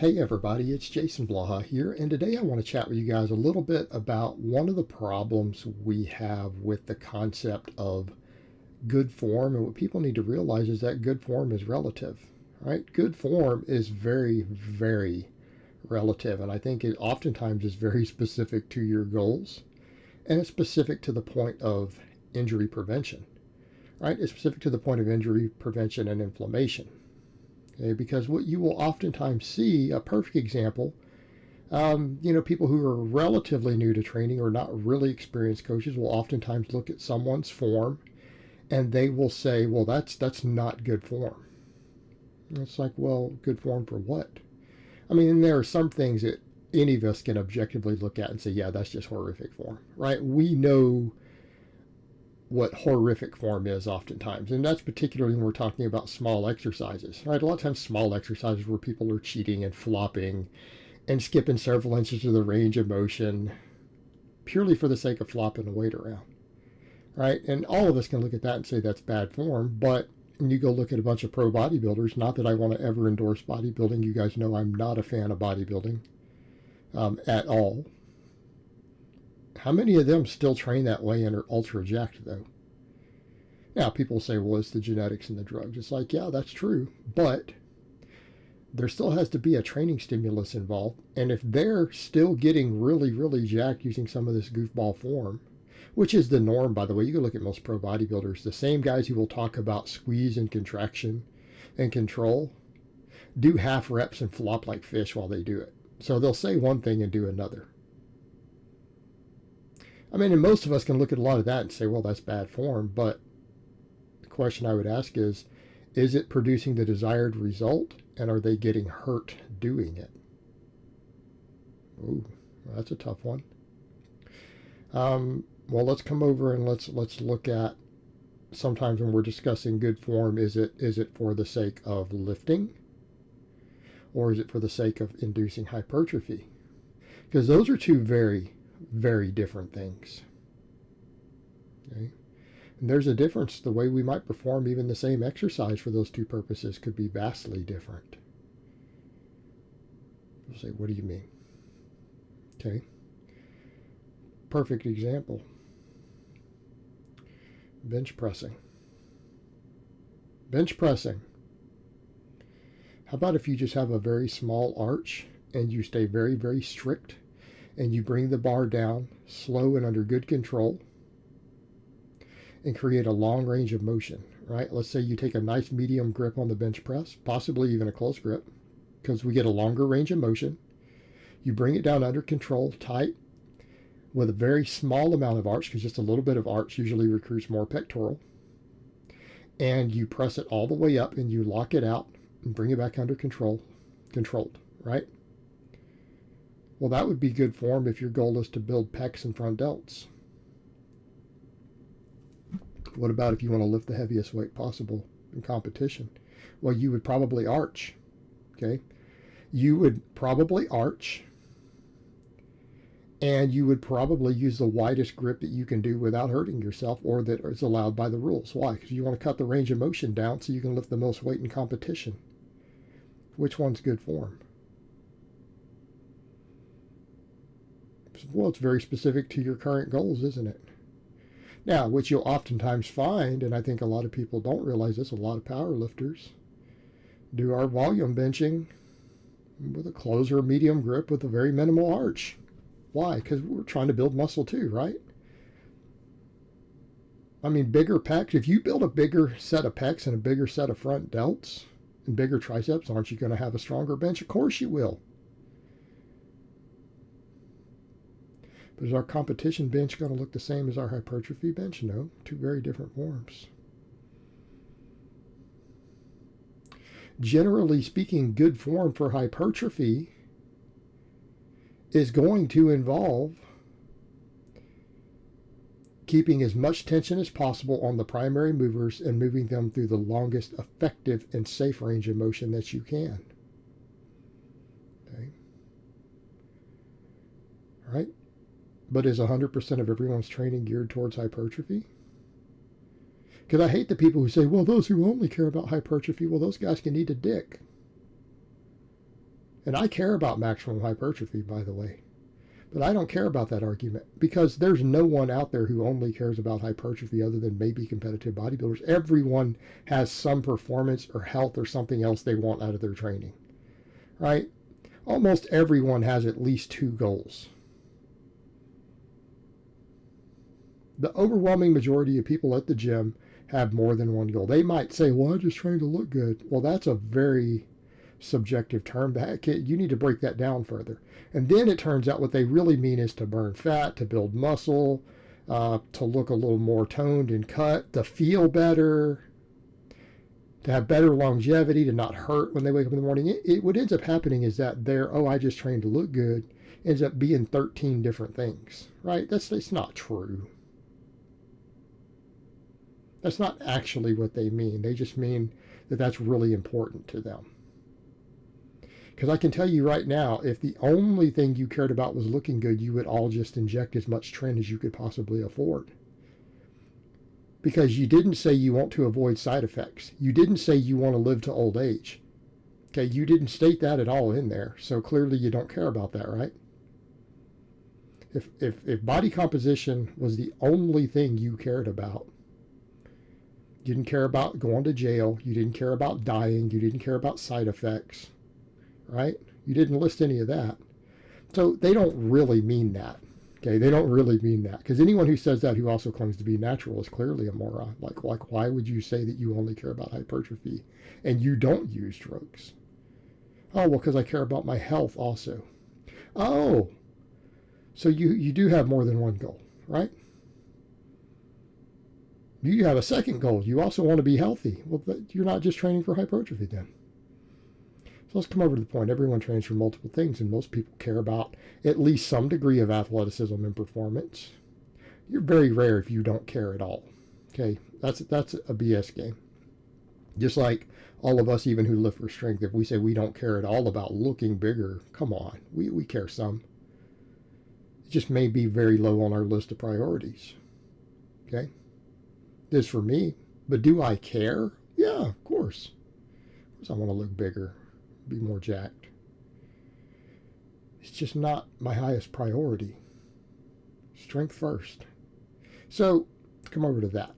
Hey everybody, it's Jason Blaha here, and today I want to chat with you guys a little bit about one of the problems we have with the concept of good form. And what people need to realize is that good form is relative, right? Good form is very, very relative, and I think it oftentimes is very specific to your goals, and it's specific to the point of injury prevention, right? It's specific to the point of injury prevention and inflammation. Okay, because what you will oftentimes see, a perfect example, people who are relatively new to training or not really experienced coaches will oftentimes look at someone's form and they will say, well, that's not good form. And it's like, well, good form for what? I mean, and there are some things that any of us can objectively look at and say, yeah, that's just horrific form, right? We know what horrific form is oftentimes, and that's particularly when we're talking about small exercises, right? A lot of times small exercises where people are cheating and flopping and skipping several inches of the range of motion purely for the sake of flopping the weight around, right? And all of us can look at that and say that's bad form, but when you go look at a bunch of pro bodybuilders, not that I want to ever endorse bodybuilding, you guys know I'm not a fan of bodybuilding at all. How many of them still train that way and are ultra jacked though? Now, people say, well, it's the genetics and the drugs. It's like, yeah, that's true, but there still has to be a training stimulus involved. And if they're still getting really, really jacked using some of this goofball form, which is the norm, by the way, you can look at most pro bodybuilders, the same guys who will talk about squeeze and contraction and control do half reps and flop like fish while they do it. So they'll say one thing and do another. I mean, and most of us can look at a lot of that and say, well, that's bad form. But the question I would ask is it producing the desired result? And are they getting hurt doing it? Ooh, that's a tough one. Well, let's come over and let's look at, sometimes when we're discussing good form, is it for the sake of lifting? Or is it for the sake of inducing hypertrophy? Because those are two very, very different things. Okay? And there's a difference. The way we might perform even the same exercise for those two purposes could be vastly different. You'll say, what do you mean? Okay. Perfect example. Bench pressing. Bench pressing. How about if you just have a very small arch and you stay very, very strict and you bring the bar down slow and under good control and create a long range of motion, right? Let's say you take a nice medium grip on the bench press, possibly even a close grip, because we get a longer range of motion. You bring it down under control, tight, with a very small amount of arch, because just a little bit of arch usually recruits more pectoral. And you press it all the way up and you lock it out and bring it back under control, controlled, right? Well, that would be good form if your goal is to build pecs and front delts. What about if you want to lift the heaviest weight possible in competition? Well, you would probably arch, okay? You would probably arch, and you would probably use the widest grip that you can do without hurting yourself, or that is allowed by the rules. Why? Because you want to cut the range of motion down so you can lift the most weight in competition. Which one's good form? Well, it's very specific to your current goals, isn't it? Now, what you'll oftentimes find, and I think a lot of people don't realize this, a lot of power lifters do our volume benching with a close or medium grip with a very minimal arch. Why? Because we're trying to build muscle too, right? I mean, bigger pecs, if you build a bigger set of pecs and a bigger set of front delts and bigger triceps, aren't you going to have a stronger bench? Of course you will. But is our competition bench going to look the same as our hypertrophy bench? No, two very different forms. Generally speaking, good form for hypertrophy is going to involve keeping as much tension as possible on the primary movers and moving them through the longest effective and safe range of motion that you can. Okay. All right. But is 100% of everyone's training geared towards hypertrophy? Because I hate the people who say, well, those who only care about hypertrophy, well, those guys can eat a dick. And I care about maximum hypertrophy, by the way. But I don't care about that argument because there's no one out there who only cares about hypertrophy other than maybe competitive bodybuilders. Everyone has some performance or health or something else they want out of their training, right? Almost everyone has at least two goals. The overwhelming majority of people at the gym have more than one goal. They might say, well, I'm just trying to look good. Well, that's a very subjective term. You need to break that down further. And then it turns out what they really mean is to burn fat, to build muscle, to look a little more toned and cut, to feel better, to have better longevity, to not hurt when they wake up in the morning. What ends up happening is that I just trained to look good, ends up being 13 different things, right? That's not true. That's not actually what they mean. They just mean that that's really important to them. Because I can tell you right now, if the only thing you cared about was looking good, you would all just inject as much tren as you could possibly afford. Because you didn't say you want to avoid side effects. You didn't say you want to live to old age. Okay, you didn't state that at all in there. So clearly you don't care about that, right? If body composition was the only thing you cared about, you didn't care about going to jail, you didn't care about dying, you didn't care about side effects, right? You didn't list any of that. So they don't really mean that. Okay, they don't really mean that. Because anyone who says that who also claims to be natural is clearly a moron. Like, why would you say that you only care about hypertrophy and you don't use drugs? Oh, well, because I care about my health also. Oh, so you do have more than one goal, right? You have a second goal. You also want to be healthy. Well, you're not just training for hypertrophy then. So let's come over to the point. Everyone trains for multiple things, and most people care about at least some degree of athleticism and performance. You're very rare if you don't care at all. Okay, that's a BS game. Just like all of us, even who lift for strength, if we say we don't care at all about looking bigger, come on, we care some. It just may be very low on our list of priorities. Okay, this for me. But do I care? Yeah, of course. Of course I want to look bigger, be more jacked. It's just not my highest priority. Strength first. So come over to that.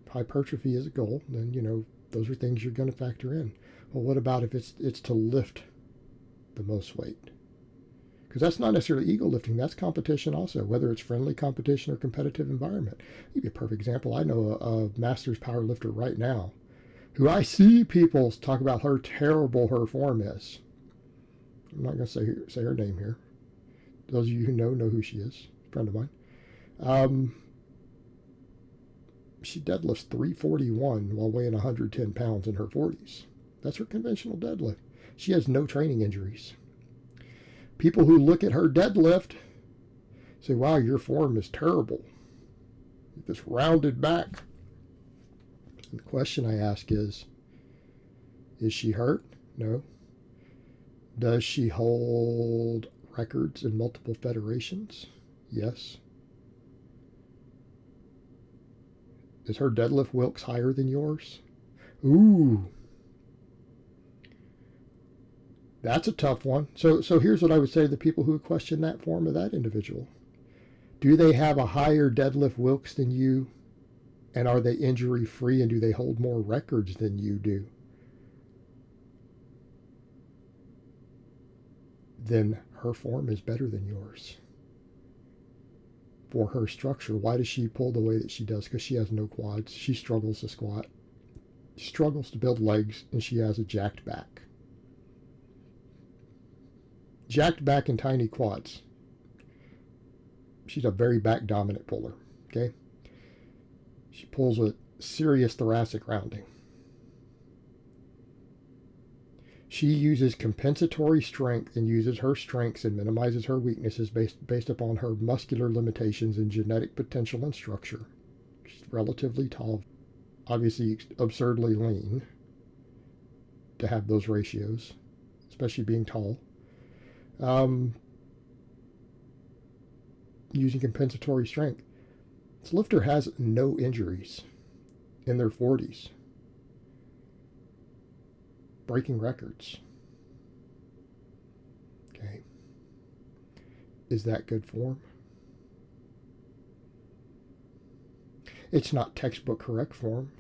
Hypertrophy is a goal, then those are things you're going to factor in. Well, what about if it's to lift the most weight? Because that's not necessarily ego lifting, that's competition also, whether it's friendly competition or competitive environment. I'll give you a perfect example. I know a master's power lifter right now who I see people talk about how terrible her form is. I'm not going to say her name here. Those of you who know who she is, a friend of mine. She deadlifts 341 while weighing 110 pounds in her 40s. That's her conventional deadlift. She has no training injuries. People who look at her deadlift say, wow, your form is terrible. This rounded back. And the question I ask is she hurt? No. Does she hold records in multiple federations? Yes. Is her deadlift Wilks higher than yours? Ooh. That's a tough one. So here's what I would say to the people who question that form of that individual. Do they have a higher deadlift Wilks than you? And are they injury free, and do they hold more records than you do? Then her form is better than yours. For her structure, why does she pull the way that she does? Because she has no quads. She struggles to squat. She struggles to build legs, and she has a jacked back. Jacked back and tiny quads. She's a very back dominant puller. Okay? She pulls with serious thoracic rounding. She uses compensatory strength and uses her strengths and minimizes her weaknesses based upon her muscular limitations and genetic potential and structure. She's relatively tall, obviously absurdly lean to have those ratios, especially being tall. Using compensatory strength. This lifter has no injuries in their 40s. breaking records. Okay. Is that good form? It's not textbook correct form.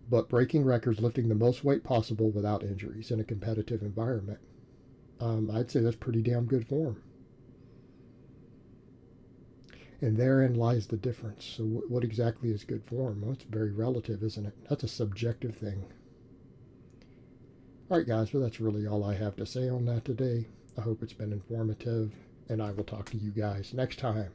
But breaking records, lifting the most weight possible without injuries in a competitive environment, I'd say that's pretty damn good form. And therein lies the difference. So, what exactly is good form? Well, it's very relative, isn't it? That's a subjective thing. All right, guys, well, that's really all I have to say on that today. I hope it's been informative, and I will talk to you guys next time.